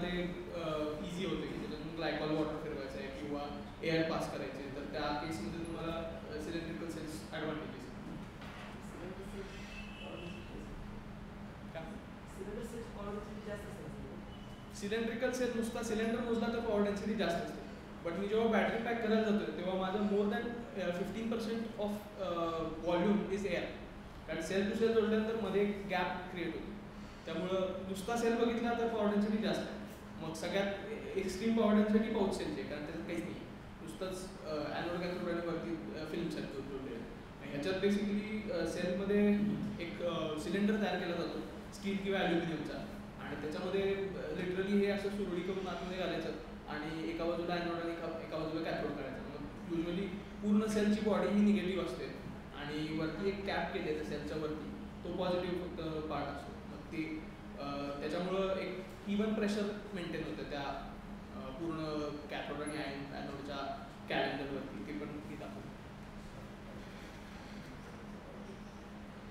ते इझी होते की त्याच्यातून ग्लायकॉल वॉटर फिरवायचं आहे किंवा एअर पास करायचे आहे, तर त्या केसमध्ये तुम्हाला cylindrical cells advantages cylindrical cell नुसता सिलेंडर मोजला तर पॉवर डेन्सिटी जास्त असते, बट मी जेव्हा बॅटरी पॅक करायला जातो तेव्हा माझं more than 15% of volume is air, कारण सेल टू सेल जोडल्यानंतर मध्ये गॅप क्रिएट होतो. त्यामुळं नुसता सेल बघितला तर पॉवर डेन्सिटी जास्त आहे. मग सगळ्यात एक्स्ट्रीम पॉवर डेन्सिटी पाऊच सेलची, कारण त्याच्यात काहीच नाही, नुसतंच ॲनोड कॅथोड आणि वरती फिल्म सेल जोडलेले आहे. ह्याच्यात बेसिकली सेलमध्ये एक सिलेंडर तयार केला जातो स्टील किंवा ॲल्युमिनियमचा, आणि त्याच्यामध्ये लिटरली हे असं सुरळी करून आतमध्ये घालायचं आणि एका बाजूला ॲनोड आणि एका बाजूला कॅथोड करायचं. मग युजली पूर्ण सेलची बॉडी ही निगेटिव्ह असते आणि वरती एक कॅप केली आहे सेलच्या वरती, तो पॉझिटिव्ह फक्त पार्ट असतो. मग ते त्याच्यामुळं एक इवन प्रेशर मेंटेन होतं त्या पूर्ण कॅथोड आणि ॲनोडच्या कॅलेंडरवरती, ते पण मी दाखवतो.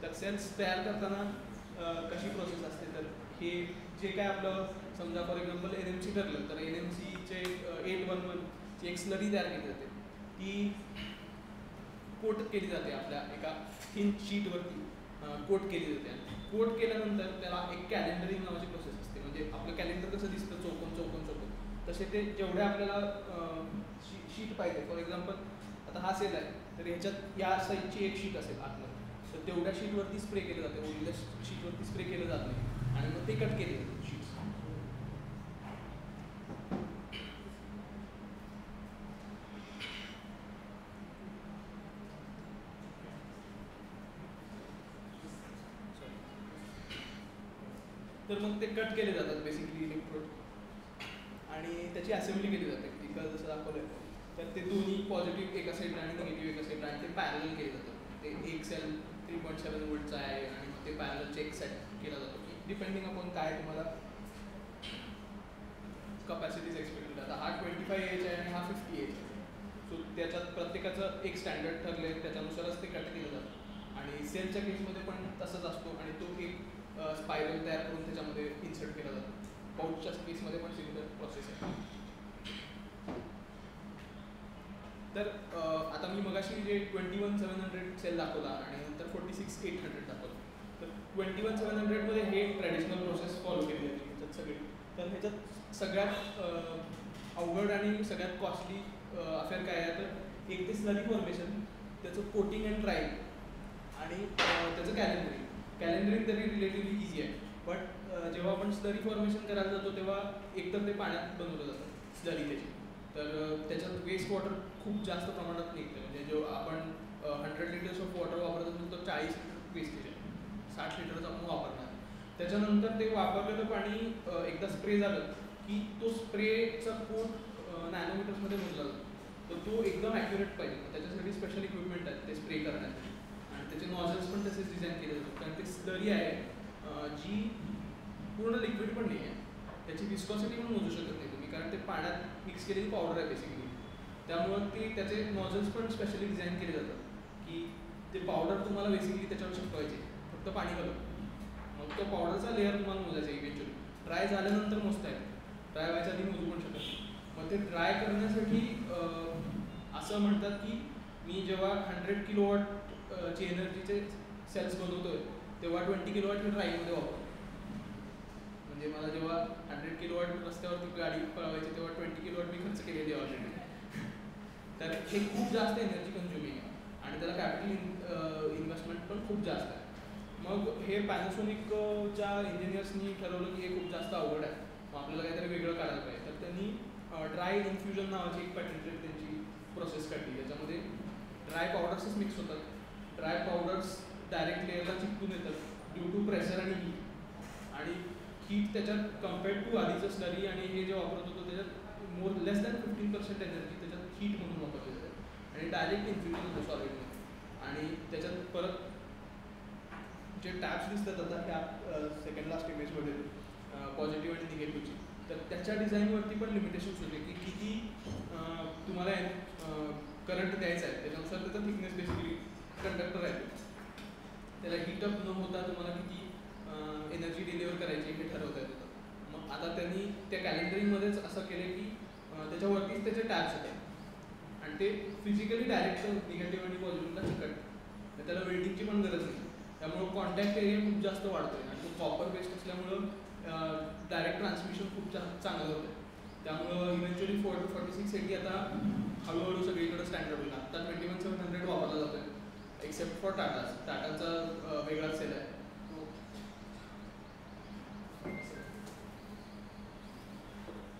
तर सेल्स तयार करताना कशी प्रोसेस असते, तर हे जे काय आपलं समजा फॉर एक्झाम्पल NMC ठरलं तर NMCचे 811 ची एक स्लरी तयार केली जाते, ती कोट केली जाते आपल्या एका थिन शीटवरती कोट केली जाते. कोट केल्यानंतर त्याला एक कॅलेंडरिंग नावाची प्रोसेस असते. म्हणजे आपलं कॅलेंडर कसं दिसतं चौकोन चौकोन चौकोन, तसे ते जेवढे आपल्याला शीट पाहिजे, फॉर एक्झाम्पल आता हा सेल आहे तर ह्याच्यात या साईजची एक शीट असेल आतमध्ये, तर तेवढ्या शीटवरती स्प्रे केलं जाते, ओरिजिनल शीटवरती स्प्रे केलं जात नाही आणि मग ते कट केले जाते शीट्स. तर मग ते कट केले जातात बेसिकली इलेक्ट्रोड आणि त्याची असेंब्ली केली जाते. इकडं जसं दाखवलं आहे तर ते दोन्ही पॉझिटिव्ह एका साईडला आणि निगेटिव्ह एका साईडला, आणि ते पॅरल केले जातात. ते एक सेल 3.7 व्होल्टचा आहे आणि मग ते पॅरल चेक सेट केला जातो की डिपेंडिंग अपॉन काय तुम्हाला कपॅसिटीज एक्सपेक्टेड. आता हा 25 एच आहे आणि हा 50 एच आहे, सो त्याच्यात प्रत्येकाचं एक स्टँडर्ड ठरले, त्याच्यानुसारच ते कट केलं जातं. आणि सेलच्या केसमध्ये पण तसंच असतो आणि तो एक स्पायरल तयार करून त्याच्यामध्ये इन्सर्ट केला जातो. पाऊचच्या केसमध्ये पण सिमिलर प्रोसेस आहे. तर आता मी मगाशी जे 21700 सेल दाखवला आणि नंतर 46800 दाखवला, तर 21700 मध्ये हे ट्रॅडिशनल प्रोसेस फॉलो केली जाते ह्याच्यात सगळी. तर ह्याच्यात सगळ्यात अवघड आणि सगळ्यात कॉस्टली अफेअर काय आहे, तर एक ते स्लरी फॉर्मेशन, त्याचं कोटिंग अँड ड्राईंग आणि त्याचं कॅलेंडरिंग तरी रिलेटिव्हली इझी आहे. बट जेव्हा आपण स्लरी फॉर्मेशन करायला जातो तेव्हा एकतर ते पाण्यात बनवलं जातं स्लरी त्याची, तर त्याच्यात वेस्ट वॉटर खूप जास्त प्रमाणात निघतं. म्हणजे जो आपण 100 लिटर्स ऑफ वॉटर वापरत असेल तर 40 लिटर वेस्टेज आहे, 60 लिटरच आपण वापरणार. त्याच्यानंतर ते वापरलेलं पाणी एकदा स्प्रे झालं की तो स्प्रेचा कोट नॅनोमीटर्समध्ये मोजला जातो, तर तो एकदम ॲक्युरेट पाहिजे. त्याच्यासाठी स्पेशल इक्विपमेंट आहेत ते स्प्रे करण्यासाठी, आणि त्याचे नॉझल्स पण तसेच डिझाईन केले जातात. कारण ते स्लरी आहे जी पूर्ण लिक्विड पण नाही आहे, त्याची विस्कॉसिटी पण मोजू शकत नाही तुम्ही, कारण ते पाण्यात मिक्स केलेली पावडर आहे बेसिकली. त्यामुळं ते त्याचे नॉझल्स पण स्पेशली डिझाईन केले जातात की ते पावडर तुम्हाला बेसिकली त्याच्यावर चिकटवायचे, फक्त पाणी घालून. मग तो पावडरचा लेअर तुम्हाला मोजायचा इव्हेंच्युअली. ड्राय झाल्यानंतर मोजता येईल, ड्राय व्हायच्या आधी मोजू पण शकत नाही. मग ते ड्राय करण्यासाठी असं म्हणतात की मी जेव्हा 100 किलोवॉटची एनर्जीचे सेल्स बनवतोय तेव्हा 20 किलोवॉट हे ड्राईंगमध्ये वापरतो. म्हणजे मला जेव्हा 100 किलोवॉट रस्त्यावरती गाडी पळवायची तेव्हा 20 किलोवॉट मी खर्च केलेली आहे ऑलरेडी. तर हे खूप जास्त एनर्जी कन्झ्युमिंग आहे आणि त्याला कॅपिटल इन्व्हेस्टमेंट पण खूप जास्त आहे. मग हे पॅनासोनिकच्या इंजिनियर्सनी ठरवलं की हे खूप जास्त अवघड आहे, मग आपल्याला काहीतरी वेगळं करायला पाहिजे. तर त्यांनी ड्राय इन्फ्युजन नावाची एक पॅटेंटेड त्यांची प्रोसेस काढली, ज्याच्यामध्ये ड्राय पावडर्सच मिक्स होतात. ड्राय पावडर्स डायरेक्ट लेअरला चिकटून येतात ड्यू टू प्रेशर आणि हीट, आणि हीट त्याच्यात कम्पेअर्ड टू आधीचं स्लरी आणि हे जे वापरत होतो त्याच्यात लेस दॅन 15% एनर्जी त्याच्यात हीट म्हणून वापरली जाते आणि डायरेक्ट इन्फ्युजन होतं सॉलिडमध्ये. आणि त्याच्यात परत जे टॅप्स दिसतात आता ह्या सेकंड लास्ट इमेजमध्ये पॉझिटिव्ह आणि निगेटिव्हची, तर त्याच्या डिझाईनवरती पण लिमिटेशन्स होते की किती तुम्हाला करंट द्यायचा आहे, त्याच्यानुसार त्याचा थिकनेस बेसिकली कंडक्टर आहे त्याला हीटअप न होता तुम्हाला किती एनर्जी डिलिव्हर करायची हे ठरवता येत होतं. मग आता त्यांनी त्या कॅलेंडरिंगमध्येच असं केलं की त्याच्यावरतीच त्याचे टॅब्स होते आणि ते फिजिकली डायरेक्ट निगेटिव्ह आणि पॉझिटिव्हला चिकटतं. त्याला वेल्डिंगची पण गरज नाही. त्यामुळं कॉन्टॅक्ट एरिया खूप जास्त वाढतोय आणि तो कॉपर बेस्ड असल्यामुळं डायरेक्ट ट्रान्समिशन खूप चांगलं होतं. त्यामुळं इव्हेंच्युअली 4680 आता हळूहळू सगळीकडे स्टँडर्ड होईल. आता 21700 वापरला जातोय एक्सेप्ट फॉर टाटाचा वेगळाच सेल आहे.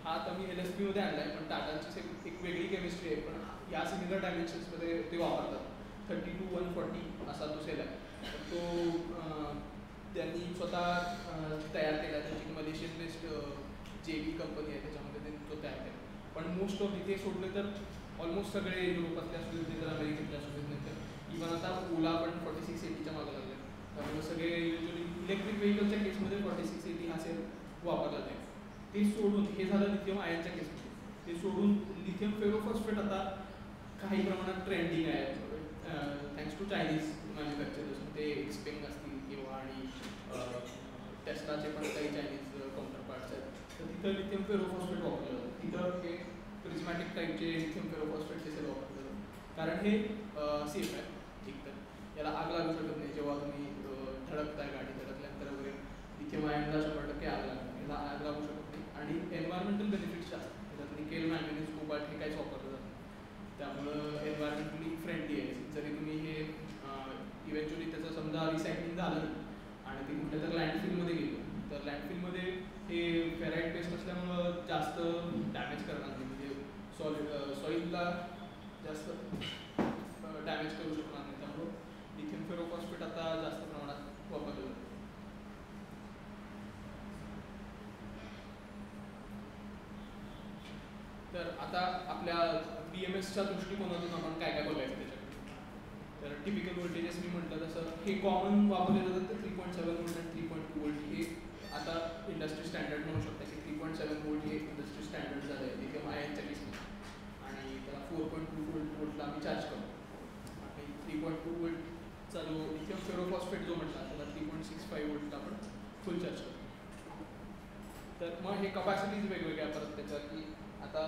हा आता मी LSP मध्ये आणलाय, पण टाटाची एक वेगळी केमिस्ट्री आहे, पण या सिमिलर डायमेन्शन्समध्ये ते वापरतात. 32-140 असा तो सेल आहे. तो त्यांनी स्वतः तयार केला. त्यांची मलेशियन बेस्ड JV कंपनी आहे, त्याच्यामध्ये त्यांनी तो तयार केला. पण मोस्ट ऑफ इथे सोडले तर ऑलमोस्ट सगळे युरोपातले असू देत, तर अमेरिकेतले असू देत, नाही तर इव्हन आता ओला पण 4680च्या मागे लागले. त्यामुळे सगळे युजली इलेक्ट्रिक व्हेकलच्या केसमध्ये 4680 हा सेल वापरला जाईल. ते सोडून हे झालं लिथियम आयनच्या केसमध्ये. ते सोडून लिथियम फेरोफॉस्फेट आता काही प्रमाणात ट्रेंडिंग आहे थँक्स टू चायनीज मॅन्युफॅक्चरर्स. ते एक्सपेंग असतील किंवा आणि टेस्लाचे पण काही चायनीज काउंटर पार्ट्स आहेत. तर तिथं लिथियम फेरोफॉस्फेट वापरलं जातं. तिथं हे प्रिझमॅटिक टाईपचे लिथियम फेरोफॉस्फेटचे सेल वापरलं जातं, कारण हे सेफ आहे. ठीक तर याला आग लागू शकत नाही. जेव्हा तुम्ही धडकताय, गाडी धडकल्यानंतर वगैरे लिथियम आयनला 100% आग लागते. याला आग लागू शकत नाही आणि एन्व्हायरमेंटल बेनिफिट्स जास्त. त्याच्यात निकेल, मॅंगनीज, कोबाल्ट हे काहीच वापरलं जातं. त्यामुळं एन्व्हायरमेंटली फ्रेंडली आहे. जरी तुम्ही हे इव्हेंच्युअली त्याचं समजा रिसायकलिंग झालं आणि ते कुठल्या तर लँडफिलमध्ये गेलं, तर लँडफिलमध्ये हे फेराइट पेस्ट असल्यामुळं जास्त डॅमेज करणार नाही. म्हणजे सॉईलला जास्त डॅमेज करू शकणार नाही. त्यामुळं लिथियम फेरोफॉस्फेट आता जास्त प्रमाणात वापरलं जातं. तर आता आपल्या BMSच्या दृष्टिकोनातून आपण काय काय बघायचं त्याच्याकडे. तर टिपिकल व्होल्टेजेस मी म्हटलं तसं हे कॉमन वापरले जातात. तर 3.7 व्होल्ट आणि 3.2 व्होल्ट हे आता इंडस्ट्री स्टँडर्ड म्हणू शकता की 3.7 व्होल्ट हे इंडस्ट्री स्टँडर्ड झालं आहे लिथियम आयनच्या केसमध्ये. आणि त्याला 4.2 व्होल्टला आम्ही चार्ज करतो. आणि 3.2 व्होल्टचा जो लिथियम फेरोफॉस्फेट जो म्हटला त्याला 3.65 व्होल्टला आपण फुल चार्ज करतो. तर मग हे कपॅसिटीज वेगवेगळ्या परत त्याच्या की आता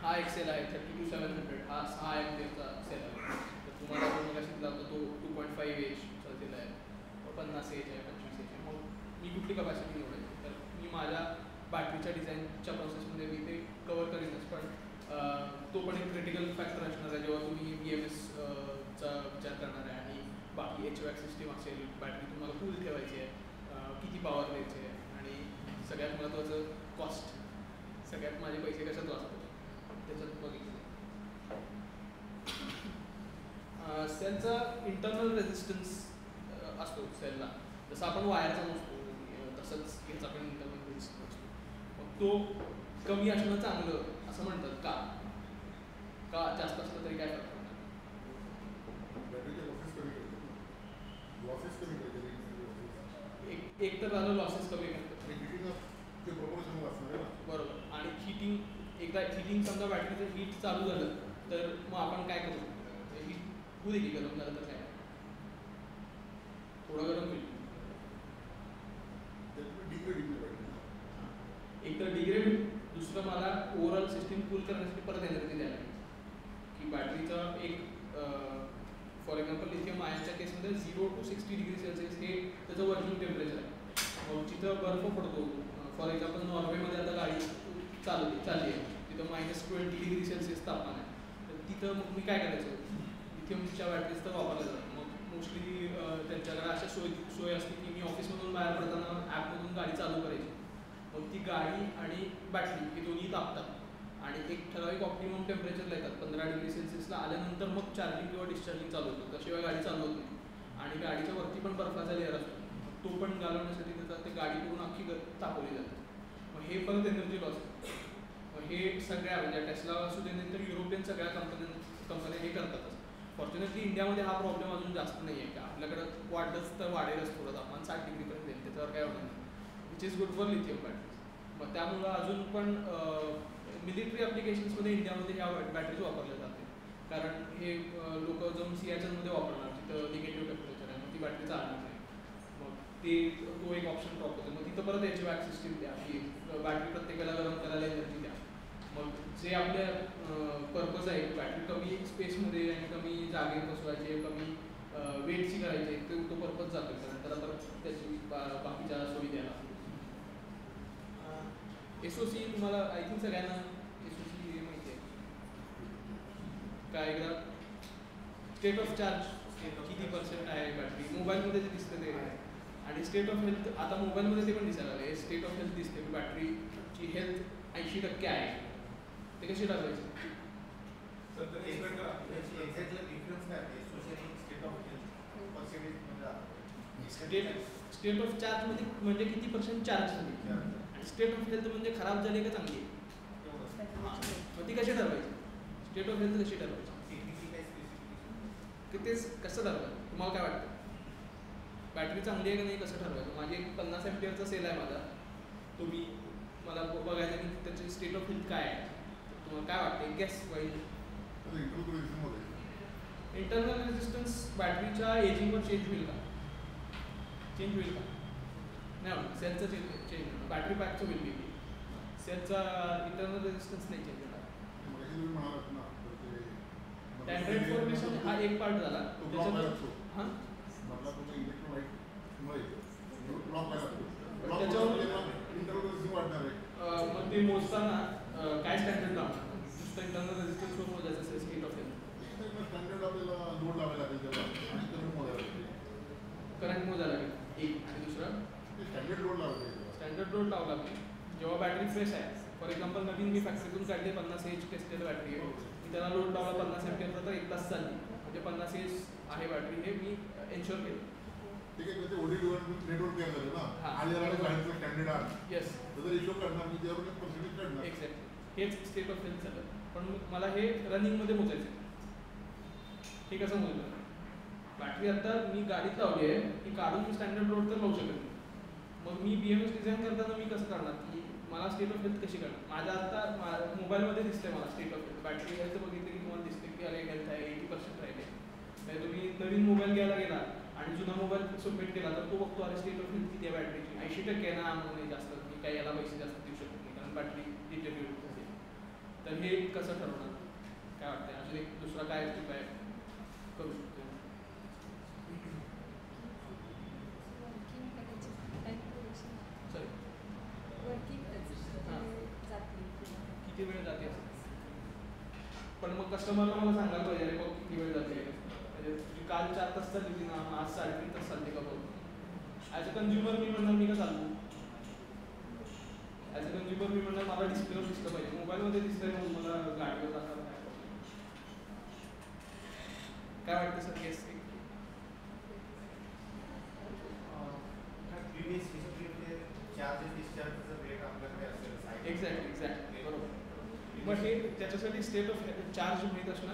हा एक सेल आहे 32-700, हा 6 एम्पियरचा सेल आहे. तर तुम्हाला जो मग शिकला होता तो 2.5H चा सेल आहे, 50H आहे, 25H आहे. मग मी कुठली कपॅसिटी निवडायची? तर मी माझ्या बॅटरीच्या डिझाईनच्या प्रोसेसमध्ये मी ते कवर करीनच, पण तो पण एक क्रिटिकल फॅक्टर असणार आहे जेव्हा तुम्ही BMS चा विचार करणार आहे. आणि बाकी HVAC सिस्टीम असेल, बॅटरी तुम्हाला कूल ठेवायची आहे, किती पॉवर द्यायची आहे, आणि सगळ्यात महत्त्वाचं कॉस्ट. सगळ्यात माझे पैसे कशात वाचतात त्याच्यात बघितलं. सेलचा इंटरनल रेझिस्टन्स असतो सेलला, जसं आपण वायरचा नसतो तसंच याचा पण इंटरनल रेझिस्टन्स असतो. मग तो कमी असणं चांगलं असं म्हणतात. का जास्त असलं तरी काय फरक पडणार? एक तर झालं लॉसेस कमी करतात बरोबर. आणि एकदा हिटिंग समजा बॅटरीचं हीट चालू झालं तर मग आपण काय करू? हीट होऊ दे की गरम झालं तर काय, थोडं गरम होईल. एक तर डिग्रेड होईल, दुसरं मला ओव्हरऑल सिस्टीम कूल करण्यासाठी परत एनर्जी द्यायला लागेल. की बॅटरीचं एक फॉर एक्झाम्पल लिथियम आयनच्या केसमध्ये 0 to 60 डिग्री सेल्सिअस हे त्याचं वर्किंग टेम्परेचर आहे. जिथं बर्फ पडतो, फॉर एक्झाम्पल नॉर्वेमध्ये आता गाडी चालली आहे, तिथं -20 डिग्री सेल्सिअस तापमान आहे. तर तिथं मग मी काय करायचं? लिथियमच्या बॅटरीज तर वापरल्या जातात. मग मोस्टली त्यांच्याकडे अशा सोय असते की मी ऑफिसमधून बाहेर पडताना ॲपमधून गाडी चालू करायची. मग ती गाडी आणि बॅटरी हे दोन्ही तापतात आणि एक ठराविक ऑप्टिमम टेम्परेचरला येतात. 15 डिग्री सेल्सिअसला आल्यानंतर मग चार्जिंग किंवा डिस्चार्जिंग चालू होतं. त्याशिवाय गाडी चालू होत नाही. आणि गाडीच्या वरती पण बर्फाचा लेअर असतो, तो पण घालवण्यासाठी त्याचा ते गाडी करून अख्खी तापवली जाते. मग हे परत एनर्जी लॉस आहे. मग हे सगळ्या म्हणजे टेस्ला असू दे नाही तर युरोपियन सगळ्या कंपन्या हे करतातच. फॉर्च्युनेटली इंडियामध्ये हा प्रॉब्लेम अजून जास्त नाही आहे. का आपल्याकडं वाढलंच तर वाढेलच थोडं तापमान 60 डिग्रीपर्यंत येईल, त्याच्यावर काय होणार नाही. Which is good for lithium batteries. मग त्यामुळं अजून पण मिलिटरी ॲप्लिकेशन्समध्ये इंडियामध्ये ह्या बॅटरीज वापरल्या जाते. कारण हे लोक जाऊन सियाचनमध्ये वापरणार, तिथं निगेटिव्ह टेम्परेचर आहे, मग ती बॅटरी चालणार नाही. मग ते तो एक ऑप्शन ड्रॉप होतो. मग तिथं परत याची बॅक सिस्टीम द्या की बॅटरी प्रत्येकाला गरम करायला एनर्जी द्या. मग जे आपल्या पर्पज आहे बॅटरी कमी स्पेसमध्ये आणि कमी जागेत बसवायचे, कमी वेटची करायची तो पर्पज जातो. त्यानंतर आता त्याची बाकीच्या सोयी द्यायला. SOC तुम्हाला आय थिंक सगळ्यांना SOC माहिती आहे काय? एकदा स्टेट ऑफ चार्ज किती % आहे बॅटरी मोबाईलमध्ये जे दिसतं ते आहे. आणि स्टेट ऑफ हेल्थ आता मोबाईलमध्ये ते पण दिसायला लागले. स्टेट ऑफ हेल्थ दिसते की बॅटरीची हेल्थ 80% आहे. ते कशी टाकायची? स्टेट ऑफ चार्ज म्हणजे किती % चार्ज झाली आणि स्टेट ऑफ हेल्थ म्हणजे खराब झाली का चांगली. मग ती कशी ठरवायची? स्टेट ऑफ हेल्थ कशी ठरवायची? तेच कसं ठरवायचं? तुम्हाला काय वाटतं? बॅटरी चांगली आहे का नाही कसं ठरवायचं? माझी एक 50 एम्पियरचा सेल आहे माझा. तो मला बघायचं की त्याची स्टेट ऑफ हेल्थ काय आहे. तुम्हाला काय वाटतं? गॅस पाहिजे. इंटरनल रेजिस्टन्स बॅटरीच्या एजिंगवर चेंज होईल का? चेंज होईल का? नाही होणार. सेलचं चेंज होणार. बॅटरी पॅकचं होईल की सेलचा इंटरनल रेजिस्टन्स नाही चेंज होणार. स्टँडर्ड फॉर्मेशन हा एक पार्ट झाला. हां मग ते मोजताना काय स्टँडर्ड लावणार? नुसतं इंटरनल रेजिस्टन्सवर मोजायचं असेल स्टेट ऑफ हेल्थ. करंट मोजायला लागेल एक. आणि दुसरा स्टँडर्ड लोड लावला की जेव्हा बॅटरी फ्रेश आहे. फॉर एक्झाम्पल नवीन मी फॅक्टरीतून काढली 50 H टेस्टेड बॅटरी आहे. मी त्याला लोड लावला 50 एम्पियरचा तर 1 तास चालली. म्हणजे 50 H आहे बॅटरी हे मी एन्श्योर केलं. Yes exact. हेच स्टेट ऑफ हेल्थ झालं. पण मला हे रनिंगमध्ये मोजायचं. हे कसं मोजलं? बॅटरी आता मी गाडीत लावली आहे ती काढून मी स्टँडर्ड लोड तर लावू शकत नाही. मग मी BMS डिझाईन करताना मी कसं करणार की मला स्टेट ऑफ हेल्थ कशी करणार? माझ्या आता मोबाईलमध्ये दिसतंय मला state of health. Battery health बघितलं की तुम्हाला दिसते की अरे हेल्थ आहे 80% राहिले. तर तुम्ही नवीन मोबाईल घ्यायला गेला आणि जुना मोबाईल सबमिट केला तर तो बघतो अरे स्टेट ऑफ हेल्थ किती आहे बॅटरीची 80% आहे ना. नाही जास्त मी काही याला पैसे जास्त देऊ शकत नाही कारण बॅटरी डिटेरियोरेट होते. तर हे कसं ठरवणार? काय वाटतं? अजून एक दुसरा काय उपाय करू शकतो? किती वेळ जाते? पण मग कस्टमरला मला सांगायला पाहिजे अरे बघ किती वेळ जाते. म्हणजे तुझी काल 4 तास चालली होती ना आज 3.5 तास चालते का बघ. ॲज अ कंझ्युमर मी म्हणणार मी का चालू. ॲज अ कंझ्युमर मी म्हणणार मला डिस्प्लेवर दिसलं पाहिजे. मोबाईलमध्ये दिसतंय मग मला गाडीवर जाणार काय वाटतं सर? केस एक्झॅक्ट बरोबर. मग हे त्याच्यासाठी स्टेट ऑफ हेल्थ चार्ज माहीत असणं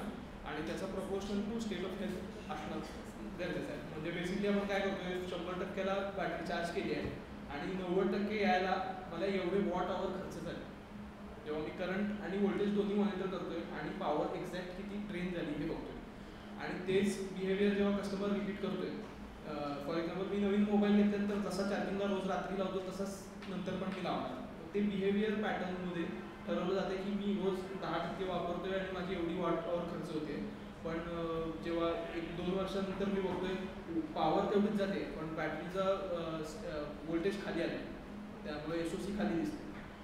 आणि त्याचा proportion to state of health असणं गरजेचं आहे. म्हणजे बेसिकली आपण काय करतोय 100%ला बॅटरी चार्ज केली आहे आणि 90% यायला मला एवढे वॉट आवर खर्च झाले. जेव्हा मी करंट आणि व्होल्टेज दोन्ही मॉनिटर करतोय आणि पॉवर एक्झॅक्ट किती ड्रेन झाली हे बघतोय. आणि तेच बिहेवियर जेव्हा कस्टमर रिपीट करतोय. For example me Naveen mobile घेतल्यानंतर जसा चार्जिंगला रोज रात्री लावतो तसंच नंतर पण मी लावणार. ते बिहेवियर पॅटर्नमध्ये ठरवलं जाते की मी रोज 10% वापरतोय आणि माझी एवढी वॉट आवर खर्च होते. पण जेव्हा 1-2 वर्षानंतर मी बघतोय पॉवर तेवढीच जाते पण बॅटरीचा व्होल्टेज खाली आले. त्यामुळे SOC खाली दिसते.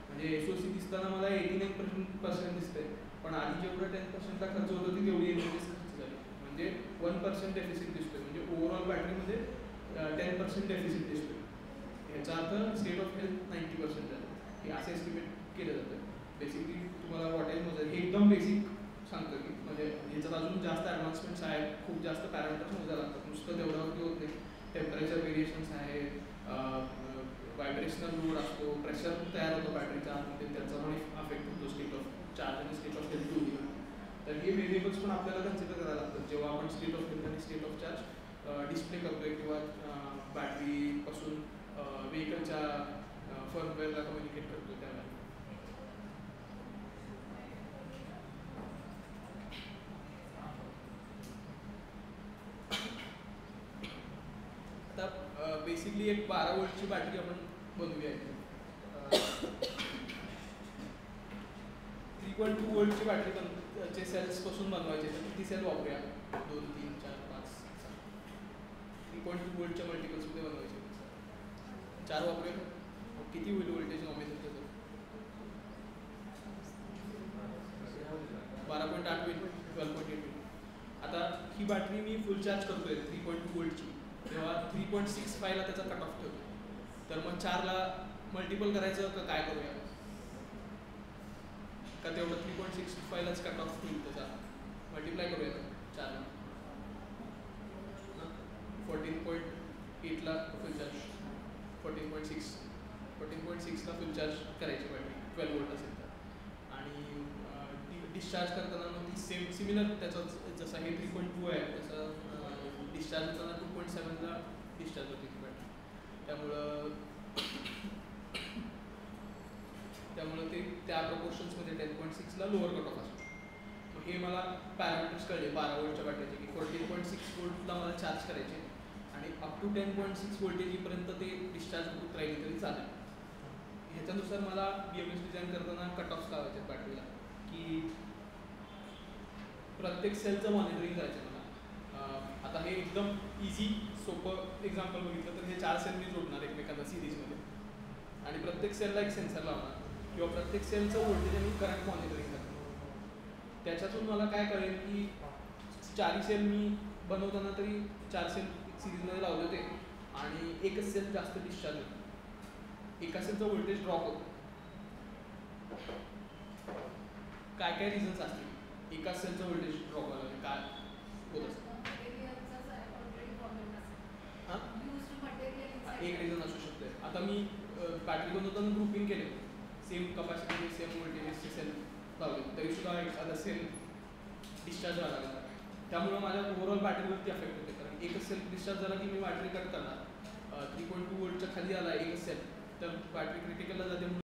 म्हणजे SOC दिसताना मला 89% दिसते. पण आधी जेवढं 10%ला खर्च होत होती तेवढी खर्च झाली. म्हणजे 1% डेफिसिट दिसतोय. म्हणजे ओव्हरऑल बॅटरीमध्ये 10% डेफिसिट दिसतोय. याचा अर्थ स्टेट ऑफ हेल्थ 90% झालं. हे असे एस्टिमेट केलं जातं. बेसिकली तुम्हाला वॉटेज मोजायचं हे एकदम बेसिक सांगतं की म्हणजे याच्यात अजून जास्त ॲडव्हान्समेंट्स आहेत. खूप जास्त पॅरामीटर्स मोजायला लागतात. नुसतं तेवढ्यावरती होत नाही. टेम्परेचर व्हेरिएशन्स आहेत. व्हायब्रेशनल लोड असतो. प्रेशर तयार होतो बॅटरीच्या आतमध्ये त्याचा पण अफेक्ट होतो स्टेट ऑफ चार्ज आणि स्टेट ऑफ हेल्थ होती. तर हे व्हेरिएबल्स पण आपल्याला कन्सिडर करायला लागतात जेव्हा आपण स्टेट ऑफ हेल्थ आणि स्टेट ऑफ चार्ज डिस्प्ले करतोय किंवा बॅटरीपासून व्हेकलच्या फर्मवेअरला कम्युनिकेट करतोय त्यावेळेला. आता बेसिकली एक 12 वोल्टची बॅटरी आपण बनवूया. 3.2 वोल्टची बॅटरी चे सेल्सपासून बनवायचे तर किती सेल वापरूया? 2, 3, 4, 5, 6. 3.2 वोल्टच्या मल्टिपल्समध्ये बनवायचे 4 वापरूया. किती होईल व्होल्टेज नॉमिनल त्याचं? 12.8 होईल, 12.8 होईल. आता ही बॅटरी मी फुल चार्ज करतोय 3.2 वोल्टची, तेव्हा 3.65 ला त्याचा कट ऑफ ठेवतो. तर मग 4ला मल्टिपल करायचं का काय करूया? का तेवढं 3.65 लाच कट ऑफ होईल त्याचा? मल्टिप्लाय करूया 4ला. 14.8 ला फुल चार्ज, 14.6 ला फुल चार्ज करायची बॅटरी 12 वोल्ट असेल तर. आणि डिस्चार्ज करताना मग ती सिमिलर त्याचं जसं हे 3.2 आहे तसं डिस्चार्ज होताना 2.7 ला डिस्चार्ज होती ती बॅटरी. त्यामुळं ते त्या प्रपोर्शन्समध्ये 10.6 ला लोअर कट ऑफ असतो. मग हे मला पॅरामीटर्स कळले 12 वोल्टच्या बॅटरीचे की 14.6 वोल्टला मला चार्ज करायचे आणि अप टू 10.6 व्होल्टेजपर्यंत ते डिस्चार्ज होत राहिले तरी चालेल. ह्याच्यानुसार मला BMS डिझाईन करताना कट ऑफ्स लावायचे बॅटरीला की प्रत्येक सेलचं मॉनिटरिंग करायचं मला. आता हे एकदम इझी सोपं एक्झाम्पल बघितलं तर हे 4 सेल मी जोडणार एकमेकांना सिरीजमध्ये आणि प्रत्येक सेलला एक सेन्सर लावणार किंवा प्रत्येक सेलचं व्होल्टेज आणि करंट मॉनिटरिंग करणार. त्याच्यातून मला काय कळेल की 4 सेल मी बनवताना तरी 4 सेल सिरीजमध्ये लावले होते आणि एकच सेल जास्त डिस्चार्ज होतो, एका सेलचं व्होल्टेज ड्रॉप होतो. काय काय रिझन्स असतील एका सेलचं व्होल्टेज ड्रॉप व्हायला काय होत असतं? एक रिझन असू शकते. आता मी बॅटरी बनवताना ग्रुपिंग केले, सेम कपॅसिटी सेम व्होल्टेजेसचे सेल लावले तरीसुद्धा एखादा सेल डिस्चार्ज व्हायला लागला. त्यामुळं माझ्या ओव्हरऑल बॅटरीवरती अफेक्ट होते, कारण एकच सेल डिस्चार्ज झाला की मी बॅटरी कट करणार. 3.2 वोल्टच्या खाली आला एकच सेल तर बॅटरी क्रिटिकलला जाते म्हणून